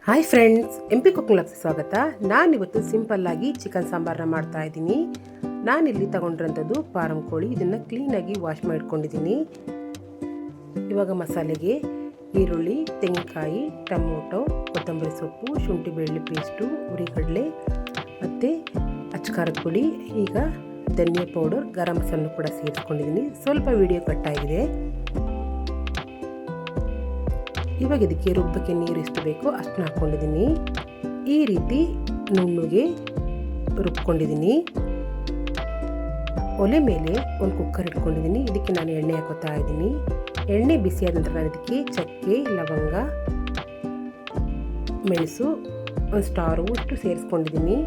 Hi friends, MP cooking ಲಾಗ್ಸ್ಗೆ ಸ್ವಾಗತ. ನಾನಿವತ್ತು ಸಿಂಪಲ್ಲಾಗಿ ಚಿಕನ್ ಸಾಂಬಾರನ್ನ ಮಾಡ್ತಾ ಇದ್ದೀನಿ. ನಾನಿಲ್ಲಿ ತಗೊಂಡಿರೋಂಥದ್ದು ಫಾರಂ ಕೋಳಿ. ಇದನ್ನು ಕ್ಲೀನಾಗಿ ವಾಶ್ ಮಾಡಿಟ್ಕೊಂಡಿದ್ದೀನಿ. ಇವಾಗ ಮಸಾಲೆಗೆ ಈರುಳ್ಳಿ, ತೆಂಗಿನಕಾಯಿ, ಟೊಮೊಟೊ, ಕೊತ್ತಂಬರಿ ಸೊಪ್ಪು, ಶುಂಠಿ ಬೆಳ್ಳುಳ್ಳಿ ಪೇಸ್ಟು, ಹುರಿಗಡಲೆ ಮತ್ತು ಅಚ್ಚಕಾರದ ಪುಡಿ, ಈಗ ಧನಿಯಾ ಪೌಡರ್, ಗರಂ ಮಸಾಲನ್ನು ಕೂಡ ಸೇರಿಸ್ಕೊಂಡಿದ್ದೀನಿ. ಸ್ವಲ್ಪ ವಿಡಿಯೋ ಕಟ್ಟಾಗಿದೆ. ಇವಾಗ ಇದಕ್ಕೆ ರುಬ್ಬಕ್ಕೆ ನೀರು ಎಷ್ಟು ಬೇಕೋ ಅಷ್ಟನ್ನ ಹಾಕ್ಕೊಂಡಿದ್ದೀನಿ. ಈ ರೀತಿ ನುಣ್ಣಗೆ ರುಬ್ಕೊಂಡಿದ್ದೀನಿ. ಒಲೆ ಮೇಲೆ ಒಂದು ಕುಕ್ಕರ್ ಇಟ್ಕೊಂಡಿದ್ದೀನಿ. ಇದಕ್ಕೆ ನಾನು ಎಣ್ಣೆ ಹಾಕೋತಾ ಇದ್ದೀನಿ. ಎಣ್ಣೆ ಬಿಸಿಯಾದ ನಂತರ ನಾನು ಇದಕ್ಕೆ ಚಕ್ಕೆ, ಲವಂಗ, ಮೆಣಸು, ಒಂದು ಸ್ಟಾರ್ ಅಷ್ಟು ಸೇರಿಸ್ಕೊಂಡಿದ್ದೀನಿ.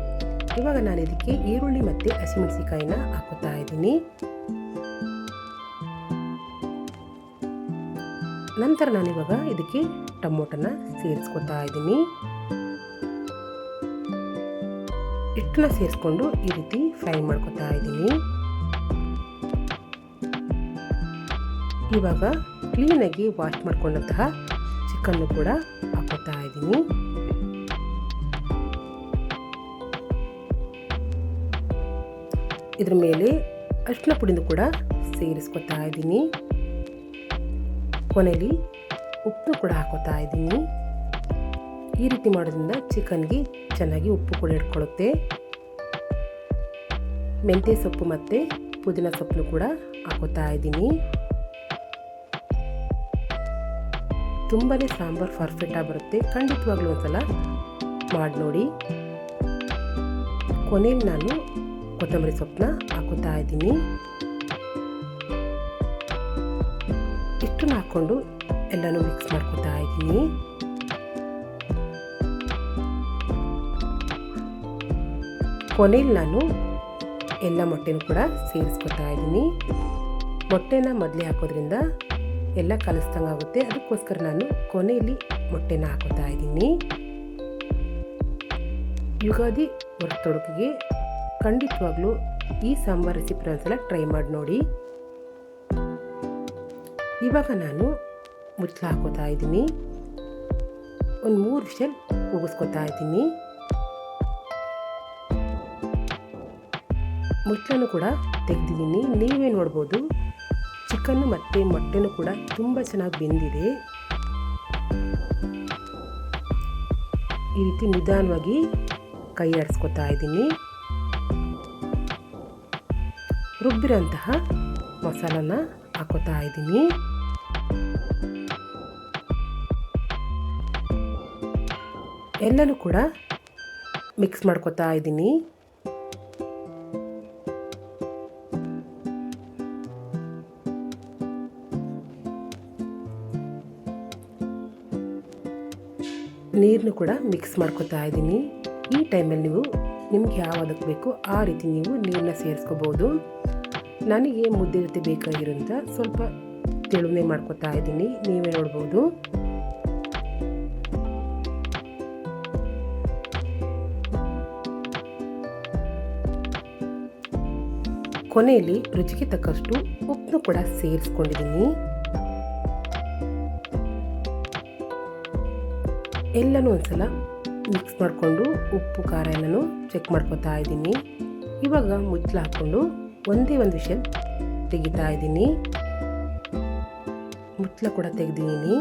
ಇವಾಗ ನಾನು ಇದಕ್ಕೆ ಈರುಳ್ಳಿ ಮತ್ತು ಹಸಿಮೆಣಸಿಕಾಯಿನ ಹಾಕೋತಾ ಇದ್ದೀನಿ. ನಂತರ ನಾನಿವಾಗ ಇದಕ್ಕೆ ಟೊಮೊಟೊನ ಸೇರಿಸ್ಕೊತಾ ಇದ್ದೀನಿ. ಹಿಟ್ಟನ್ನ ಸೇರಿಸ್ಕೊಂಡು ಈ ರೀತಿ ಫ್ರೈ ಮಾಡ್ಕೊತಾ ಇದ್ದೀನಿ. ಇವಾಗ ಕ್ಲೀನಾಗಿ ವಾಶ್ ಮಾಡ್ಕೊಂಡಂತಹ ಚಿಕನ್ನು ಕೂಡ ಹಾಕೋತಾ ಇದ್ದೀನಿ. ಇದ್ರ ಮೇಲೆ ಅರಿಶಿನ ಪುಡಿನೂ ಕೂಡ ಸೇರಿಸ್ಕೊತಾ ಇದ್ದೀನಿ. ಕೊನೆಯಲ್ಲಿ ಉಪ್ಪು ಕೂಡ ಹಾಕೋತಾ ಇದ್ದೀನಿ. ಈ ರೀತಿ ಮಾಡೋದ್ರಿಂದ ಚಿಕನ್ಗೆ ಚೆನ್ನಾಗಿ ಉಪ್ಪು ಕೂಡ ಇಟ್ಕೊಳ್ಳುತ್ತೆ. ಮೆಂತ್ಯ ಸೊಪ್ಪು ಮತ್ತು ಪುದೀನ ಸೊಪ್ಪನ್ನು ಕೂಡ ಹಾಕೋತಾ ಇದ್ದೀನಿ. ತುಂಬಾ ಸಾಂಬಾರು ಪರ್ಫೆಕ್ಟಾಗಿ ಬರುತ್ತೆ. ಖಂಡಿತವಾಗ್ಲೂ ಒಂದ್ಸಲ ಮಾಡಿ ನೋಡಿ. ಕೊನೆಯಲ್ಲಿ ನಾನು ಕೊತ್ತಂಬರಿ ಸೊಪ್ಪನ್ನ ಹಾಕೋತಾ ಇದ್ದೀನಿ. ಇಷ್ಟನ್ನು ಹಾಕ್ಕೊಂಡು ಎಲ್ಲನೂ ಮಿಕ್ಸ್ ಮಾಡ್ಕೊತಾ ಇದ್ದೀನಿ. ಕೊನೆಯಲ್ಲಿ ನಾನು ಎಲ್ಲ ಮೊಟ್ಟೆನೂ ಕೂಡ ಸೇರಿಸ್ಕೊತಾ ಇದ್ದೀನಿ. ಮೊಟ್ಟೆನ ಮೊದಲೇ ಹಾಕೋದ್ರಿಂದ ಎಲ್ಲ ಕಲಿಸ್ದಂಗೆ ಆಗುತ್ತೆ. ಅದಕ್ಕೋಸ್ಕರ ನಾನು ಕೊನೆಯಲ್ಲಿ ಮೊಟ್ಟೆನ ಹಾಕೋತಾ ಇದ್ದೀನಿ. ಯುಗಾದಿ ಹೊರತೊಡಕಿಗೆ ಖಂಡಿತವಾಗ್ಲೂ ಈ ಸಾಂಬಾರು ರೆಸಿಪಿನ ಒಂದ್ಸಲ ಟ್ರೈ ಮಾಡಿ ನೋಡಿ. ಇವಾಗ ನಾನು ಮುಚ್ಚಳ ಹಾಕೋತಾ ಇದ್ದೀನಿ. ಒಂದು 3 ವಿಷಲ್ ಕೂಗಿಸ್ಕೊತಾ ಇದ್ದೀನಿ. ಮುಚ್ಚಳನ್ನು ಕೂಡ ತೆಗೆದಿದ್ದೀನಿ. ನೀವೇ ನೋಡ್ಬೋದು, ಚಿಕನ್ನು ಮತ್ತು ಮೊಟ್ಟೆನೂ ಕೂಡ ತುಂಬ ಚೆನ್ನಾಗಿ ಬೆಂದಿದೆ. ಈ ರೀತಿ ನಿಧಾನವಾಗಿ ಕೈ ಆಡಿಸ್ಕೊತಾ ಇದ್ದೀನಿ. ರುಬ್ಬಿರೋಂತಹ ಮಸಾಲನ ಹಾಕೋತಾ ಇದ್ದೀನಿ. ಎಲ್ಲನೂ ಕೂಡ ಮಿಕ್ಸ್ ಮಾಡ್ಕೊತಾ ಇದ್ದೀನಿ. ನೀರನ್ನು ಕೂಡ ಮಿಕ್ಸ್ ಮಾಡ್ಕೊತಾ ಇದ್ದೀನಿ. ಈ ಟೈಮಲ್ಲಿ ನೀವು ನಿಮ್ಗೆ ಯಾವ್ದಕ್ಕೆ ಬೇಕೋ ಆ ರೀತಿ ನೀವು ನೀರನ್ನ ಸೇರಿಸ್ಕೋಬೋದು. ನನಗೆ ಮುದ್ದೆ ಜೊತೆ ಬೇಕಾಗಿರೋಂಥ ಸ್ವಲ್ಪ ತೆಳುವನೆ ಮಾಡ್ಕೊತಾ ಇದ್ದೀನಿ. ನೀವೇ ನೋಡ್ಬೋದು. ಕೊನೆಯಲ್ಲಿ ರುಚಿಗೆ ತಕ್ಕಷ್ಟು ಉಪ್ಪನ್ನು ಕೂಡ ಸೇರಿಸ್ಕೊಂಡಿದ್ದೀನಿ. ಎಲ್ಲನೂ ಒಂದ್ಸಲ ಮಿಕ್ಸ್ ಮಾಡಿಕೊಂಡು ಉಪ್ಪು ಖಾರ ಎಲ್ಲನೂ ಚೆಕ್ ಮಾಡ್ಕೊತಾ ಇದ್ದೀನಿ. ಇವಾಗ ಮುಚ್ಚಳ ಹಾಕ್ಕೊಂಡು ಒಂದೇ ಒಂದು ವಿಷಲ್ ತೆಗಿತಾ ಇದ್ದೀನಿ. ಮುಚ್ಚಳ ಕೂಡ ತೆಗೆದಿದ್ದೀನಿ.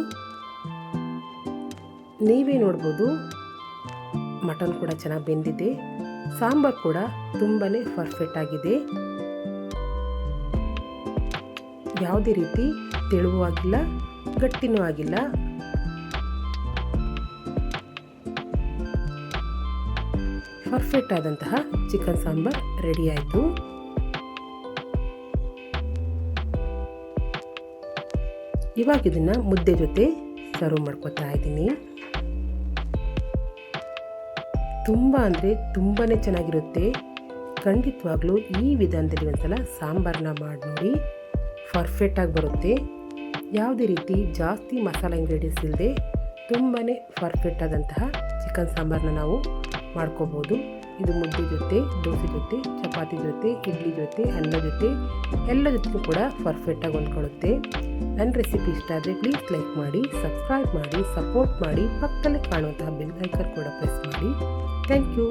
ನೀವೇ ನೋಡ್ಬೋದು, ಮಟನ್ ಕೂಡ ಚೆನ್ನಾಗಿ ಬೆಂದಿದೆ. ಸಾಂಬಾರು ಕೂಡ ತುಂಬಾ ಪರ್ಫೆಕ್ಟ್ ಆಗಿದೆ. ಯಾವುದೇ ರೀತಿ ತೆಳುವೂ ಆಗಿಲ್ಲ, ಗಟ್ಟಿನೂ ಆಗಿಲ್ಲ. ಪರ್ಫೆಕ್ಟ್ ಆದಂತಹ ಚಿಕನ್ ಸಾಂಬಾರ್ ರೆಡಿ ಆಯಿತು. ಇವಾಗ ಇದನ್ನು ಮುದ್ದೆ ಜೊತೆ ಸರ್ವ್ ಮಾಡ್ಕೊತಾ ಇದ್ದೀನಿ. ತುಂಬ ಅಂದರೆ ತುಂಬಾ ಚೆನ್ನಾಗಿರುತ್ತೆ. ಖಂಡಿತವಾಗ್ಲೂ ಈ ವಿಧಾನದಲ್ಲಿ ಒಂದ್ಸಲ ಸಾಂಬಾರನ್ನ ಮಾಡಿ ನೋಡಿ. ಪರ್ಫೆಕ್ಟಾಗಿ ಬರುತ್ತೆ. ಯಾವುದೇ ರೀತಿ ಜಾಸ್ತಿ ಮಸಾಲೆ ಇಂಗ್ರೀಡಿಯೆಂಟ್ಸ್ ಇಲ್ಲದೆ ತುಂಬಾ ಪರ್ಫೆಕ್ಟ್ ಆದಂತಹ ಚಿಕನ್ ಸಾಂಬಾರನ್ನ ನಾವು ಮಾಡ್ಕೋಬೋದು. ಇದು ಮುದ್ದೆ ಜೊತೆ, ದೋಸೆ ಜೊತೆ, ಚಪಾತಿ ಜೊತೆ, ಇಡ್ಲಿ ಜೊತೆ, ಅನ್ನ ಜೊತೆ ಎಲ್ಲ ಜೊತೆಗೂ ಕೂಡ ಪರ್ಫೆಕ್ಟಾಗಿ ಹೊಂದ್ಕೊಳ್ಳುತ್ತೆ. ನನ್ನ ರೆಸಿಪಿ ಇಷ್ಟ ಆದರೆ ಪ್ಲೀಸ್ ಲೈಕ್ ಮಾಡಿ, ಸಬ್ಸ್ಕ್ರೈಬ್ ಮಾಡಿ, ಸಪೋರ್ಟ್ ಮಾಡಿ, ಪಕ್ಕದಲ್ಲೇ ಕಾಣುವಂತಹ ಬೆಲ್ ಐಕನ್ ಕೂಡ ಪ್ರೆಸ್ ಮಾಡಿ. Thank you.